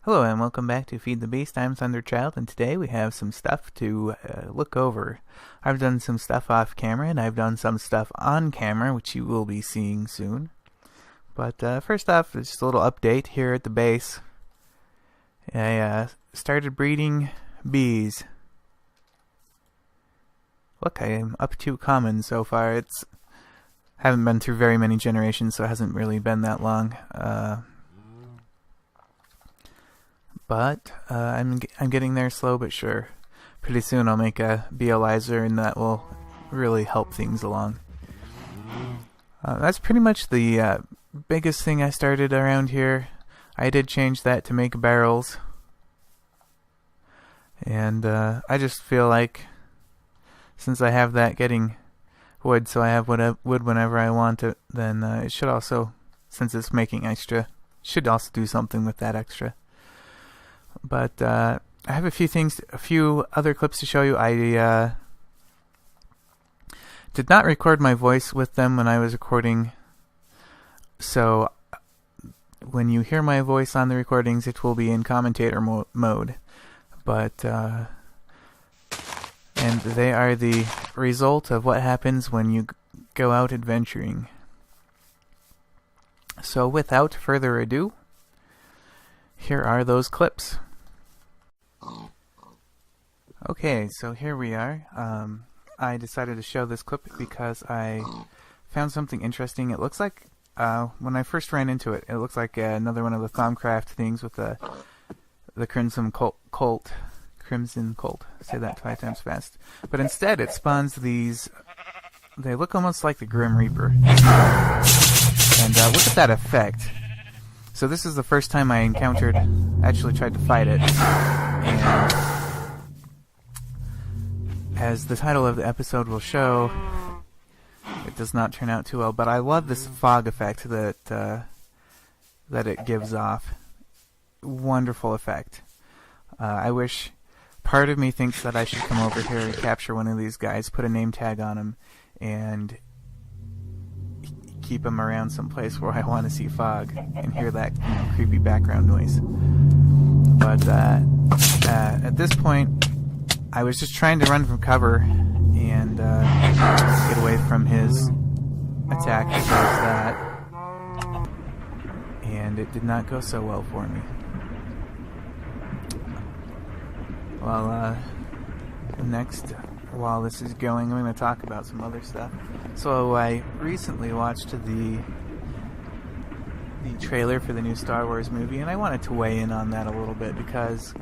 Hello and welcome back to Feed the Beast. I'm Thunderchild, and today we have some stuff to look over. I've done some stuff off camera, and I've done some stuff on camera, which you will be seeing soon. But first off, just a little update here at the base. I started breeding bees. Look, I am up to common so far. Haven't been through very many generations, so it hasn't really been that long. But I'm getting there slow but sure. Pretty soon I'll make a BLizer, and that will really help things along. That's pretty much the biggest thing I started around here. I did change that to make barrels. And I just feel like since I have that getting wood, so I have wood whenever I want it, then it should also, since it's making extra, should also do something with that extra. But I have a few other clips to show you. I did not record my voice with them when I was recording, so when you hear my voice on the recordings, it will be in commentator mode. But and they are the result of what happens when you go out adventuring. So without further ado, here are those clips. Okay, so here we are. I decided to show this clip because I found something interesting. It looks like, when I first ran into it, it looks like another one of the Thaumcraft things with the Crimson Colt. Crimson Colt. Say that 5 times fast. But instead, it spawns these. They look almost like the Grim Reaper. And look at that effect. So this is the first time I actually tried to fight it. And as the title of the episode will show, it does not turn out too well. But I love this fog effect that it gives off. Wonderful effect. I wish. Part of me thinks that I should come over here and capture one of these guys, put a name tag on him, and keep him around someplace where I want to see fog and hear that creepy background noise. But at this point, I was just trying to run from cover and get away from his attack as that, and it did not go so well for me. Well, next, while this is going, I'm going to talk about some other stuff. So I recently watched the trailer for the new Star Wars movie, and I wanted to weigh in on that a little bit because,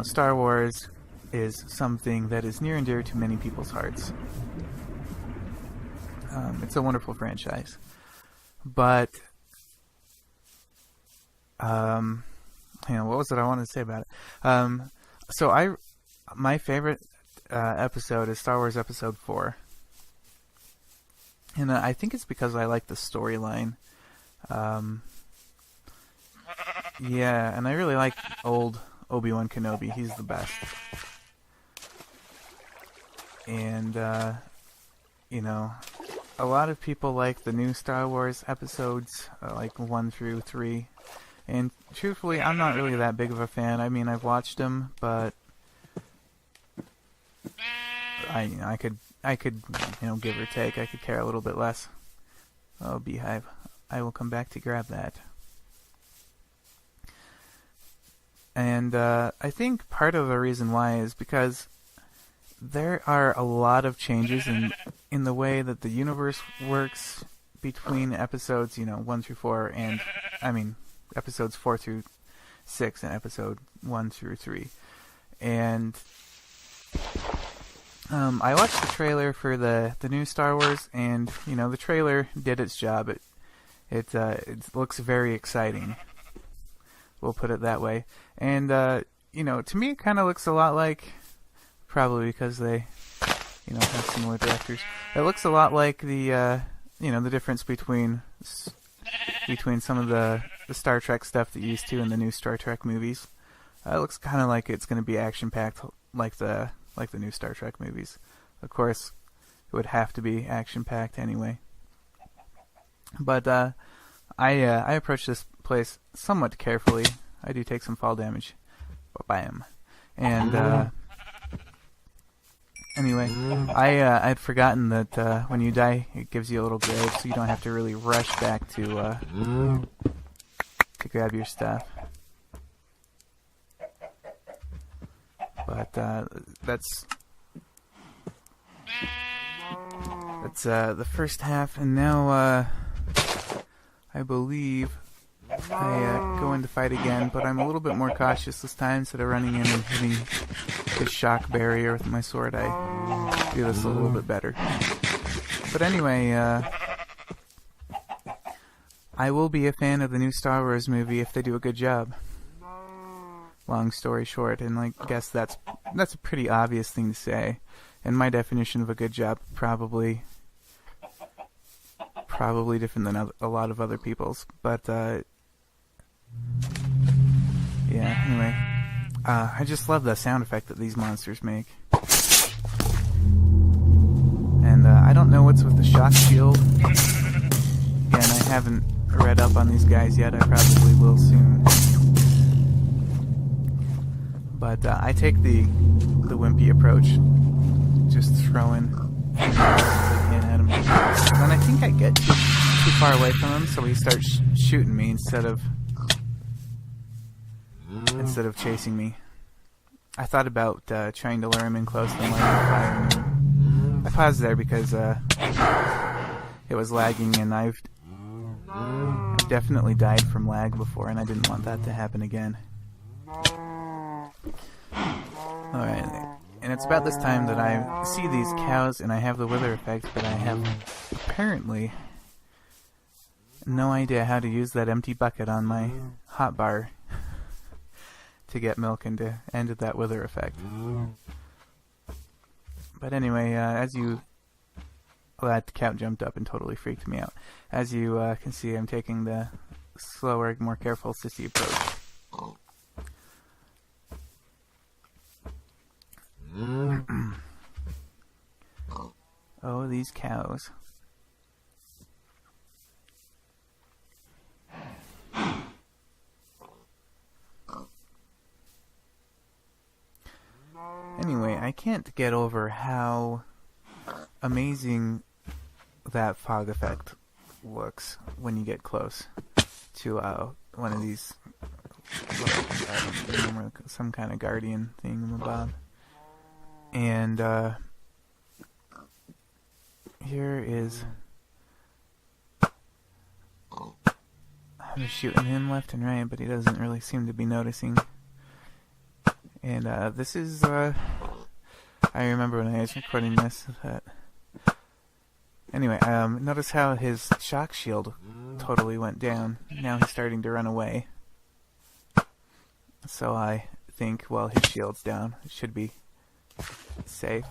Star Wars is something that is near and dear to many people's hearts. It's a wonderful franchise. But, what was it I wanted to say about it? So my favorite episode is Star Wars Episode 4. And I think it's because I like the storyline. Yeah, and I really like old Obi-Wan Kenobi. He's the best. And, a lot of people like the new Star Wars episodes, like 1 through 3. And truthfully, I'm not really that big of a fan. I mean, I've watched them, but I could give or take. I could care a little bit less. Oh, beehive! I will come back to grab that. And I think part of the reason why is because there are a lot of changes in the way that the universe works between episodes, 1 through 4, and episodes 4 through 6 and episode 1 through 3. And I watched the trailer for the new Star Wars, and the trailer did its job. It looks very exciting. We'll put it that way. And to me, it kind of looks a lot like, probably because they have similar directors. It looks a lot like the the difference between some of the Star Trek stuff that you used to in the new Star Trek movies. It looks kind of like it's going to be action-packed like the new Star Trek movies. Of course, it would have to be action-packed anyway. But I approached this place somewhat carefully. I do take some fall damage. Bam. And anyway, I'd forgotten that when you die, it gives you a little grave, so you don't have to really rush back to grab your stuff. But that's the first half, and now I believe I go in to fight again, but I'm a little bit more cautious this time. Instead of running in and hitting the shock barrier with my sword, I do this a little bit better. But anyway, I will be a fan of the new Star Wars movie if they do a good job. Long story short, and I guess that's a pretty obvious thing to say. And my definition of a good job probably different than a lot of other people's. But yeah. Anyway, I just love the sound effect that these monsters make. And I don't know what's with the shock shield. Again, I haven't read up on these guys yet. I probably will soon. But I take the wimpy approach, just throwing at him. And I think I get too far away from him, so he starts shooting me instead of chasing me. I thought about trying to lure him in close and light fire. I paused there because it was lagging, and I've definitely died from lag before, and I didn't want that to happen again. Alright, and it's about this time that I see these cows and I have the wither effect, but I have apparently no idea how to use that empty bucket on my hotbar to get milk and to end that wither effect. But anyway, that cow jumped up and totally freaked me out. As you can see, I'm taking the slower, more careful sissy approach. Oh, these cows. Anyway, I can't get over how amazing that fog effect looks when you get close to one of these, some kind of guardian thingamabob. And here is, I'm shooting him left and right, but he doesn't really seem to be noticing. And this is, I remember when I was recording this, that, anyway, notice how his shock shield totally went down. Now he's starting to run away. So I think, well, his shield's down. It should be safe.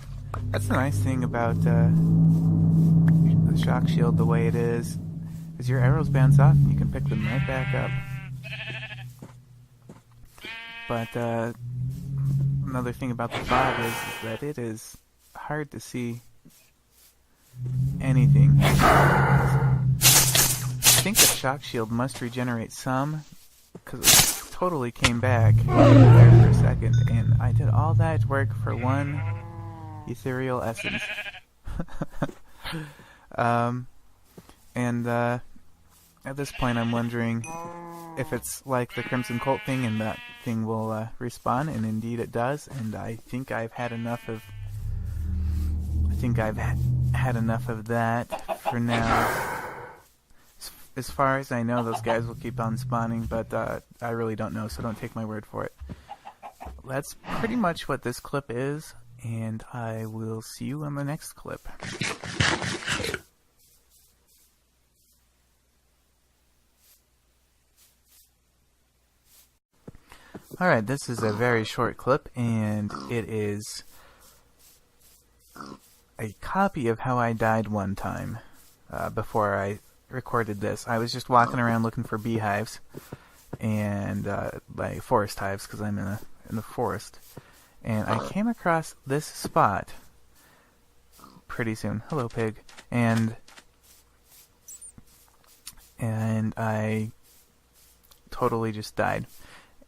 That's the nice thing about the shock shield the way it is your arrows bounce off and you can pick them right back up. But another thing about the fog is that it is hard to see anything. I think the shock shield must regenerate some, because it totally came back there for a second, and I did all that work for one ethereal essence. And at this point I'm wondering if it's like the Crimson Cult thing and that thing will respawn, and indeed it does, and I think I've had enough of that for now. As far as I know, those guys will keep on spawning, but I really don't know, so don't take my word for it. That's pretty much what this clip is, and I will see you on the next clip. Alright, this is a very short clip, and it is a copy of how I died one time before I recorded this. I was just walking around looking for beehives and like forest hives, because I'm in the forest, and I came across this spot pretty soon. Hello, pig. And I totally just died.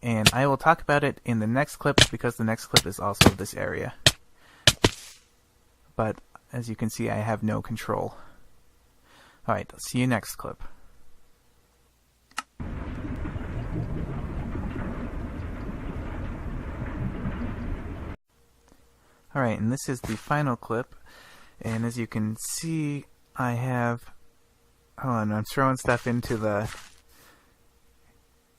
and I will talk about it in the next clip because the next clip is also of this area. But as you can see, I have no control. Alright, I'll see you next clip. Alright, and this is the final clip, and as you can see, I have, hold on, I'm throwing stuff into the,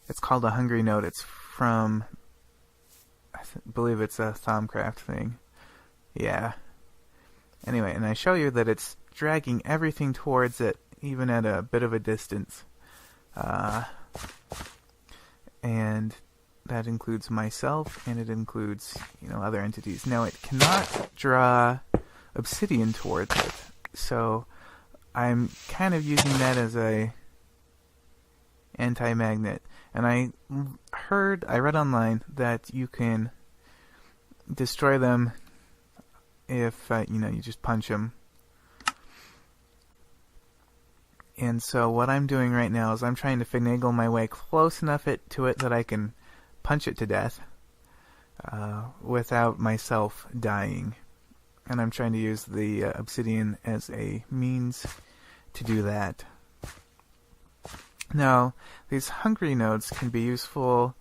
it's called a hungry node. It's from, I believe it's a Thaumcraft thing. Yeah. Anyway, and I show you that it's dragging everything towards it, even at a bit of a distance. And that includes myself, and it includes, other entities. Now, it cannot draw obsidian towards it, so I'm kind of using that as a anti-magnet. And I read online that you can destroy them if, you just punch them. And so what I'm doing right now is I'm trying to finagle my way close enough to it that I can punch it to death without myself dying. And I'm trying to use the obsidian as a means to do that. Now, these hungry nodes can be useful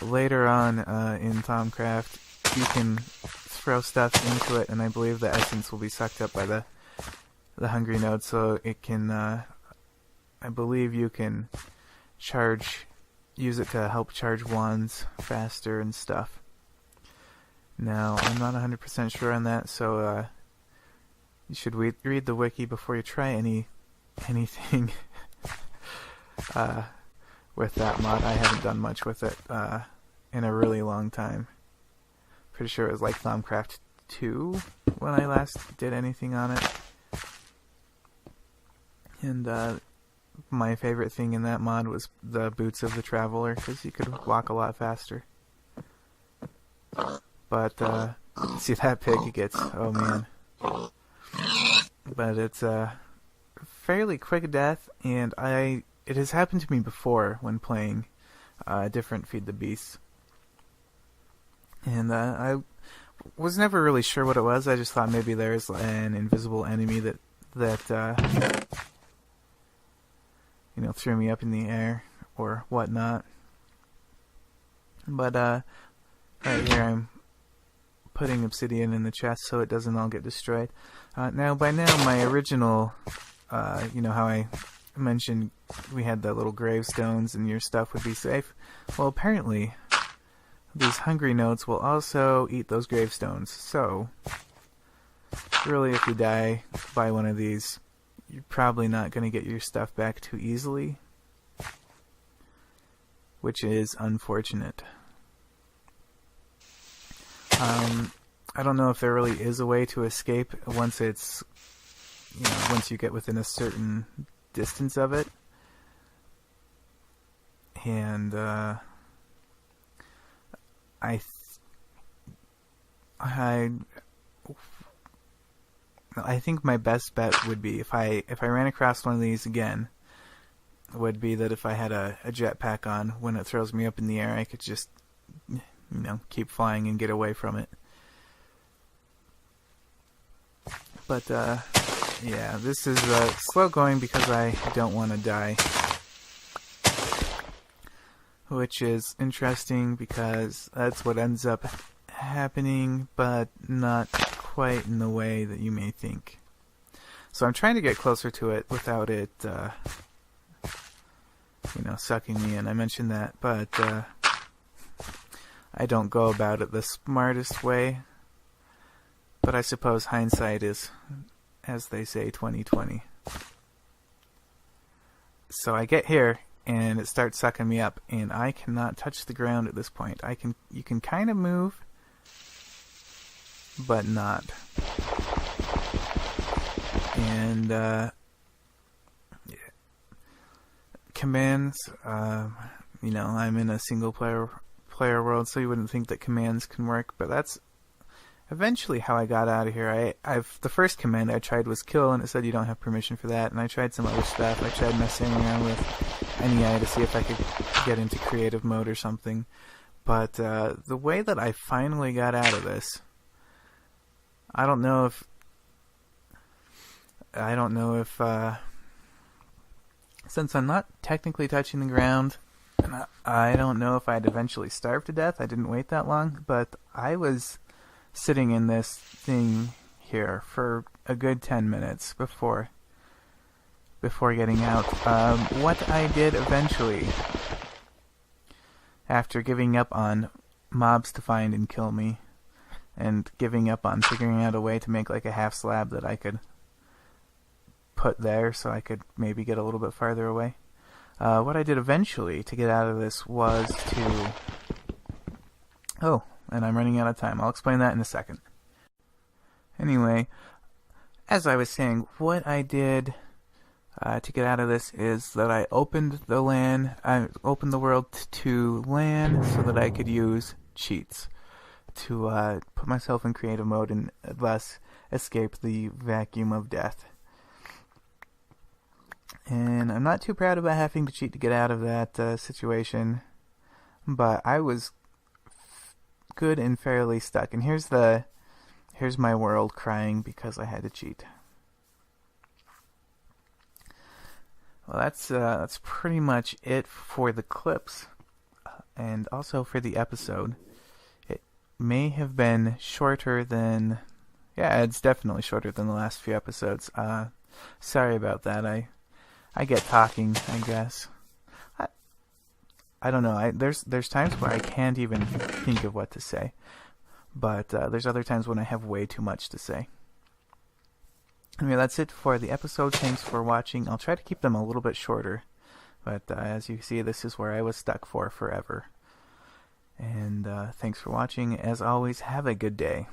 later on in Thaumcraft. You can throw stuff into it, and I believe the essence will be sucked up by the hungry node, so it can, I believe you can use it to help charge wands faster and stuff. Now, I'm not 100% sure on that, so you should read the wiki before you try anything with that mod. I haven't done much with it in a really long time. Pretty sure it was like Thaumcraft 2 when I last did anything on it. And my favorite thing in that mod was the boots of the Traveler, because you could walk a lot faster. But, see that pig gets, oh man. But it's a fairly quick death, and it has happened to me before when playing different Feed the Beasts. And I was never really sure what it was. I just thought maybe there's an invisible enemy that threw me up in the air or whatnot. But right here I'm putting obsidian in the chest so it doesn't all get destroyed. Now my original, how I mentioned we had the little gravestones and your stuff would be safe. Well, apparently these hungry nodes will also eat those gravestones. So really, if you die by one of these, you're probably not going to get your stuff back too easily, which is unfortunate. I don't know if there really is a way to escape once it's, once you get within a certain distance of it. And I think my best bet would be if I ran across one of these again, would be that if I had a jetpack on, when it throws me up in the air, I could just keep flying and get away from it. But yeah, this is slow going because I don't want to die, which is interesting because that's what ends up happening, but not quite in the way that you may think. So I'm trying to get closer to it without it, sucking me in. I mentioned that, but I don't go about it the smartest way. But I suppose hindsight is, as they say, 20/20. So I get here, and it starts sucking me up, and I cannot touch the ground at this point. You can kind of move, but not. And commands, I'm in a single player world, so you wouldn't think that commands can work, but that's eventually how I got out of here. The first command I tried was kill, and it said you don't have permission for that, and I tried some other stuff. I tried messing around with NEI to see if I could get into creative mode or something, But the way that I finally got out of this, I don't know if since I'm not technically touching the ground, and I don't know if I'd eventually starve to death. I didn't wait that long, but I was sitting in this thing here for a good 10 minutes before getting out. What I did eventually, after giving up on mobs to find and kill me, and giving up on figuring out a way to make like a half slab that I could put there so I could maybe get a little bit farther away. What I did eventually to get out of this was to... Oh, and I'm running out of time. I'll explain that in a second. Anyway, as I was saying, what I did to get out of this is that I opened the world to LAN so that I could use cheats to put myself in creative mode and thus escape the vacuum of death. And I'm not too proud about having to cheat to get out of that situation, but I was good and fairly stuck. And here's my world crying because I had to cheat. Well, that's pretty much it for the clips, and also for the episode. It may have been shorter than... Yeah, it's definitely shorter than the last few episodes. Sorry about that. I get talking, I guess. I don't know. There's times where I can't even think of what to say, but there's other times when I have way too much to say. Anyway, that's it for the episode. Thanks for watching. I'll try to keep them a little bit shorter, but as you see, this is where I was stuck for forever. And thanks for watching. As always, have a good day.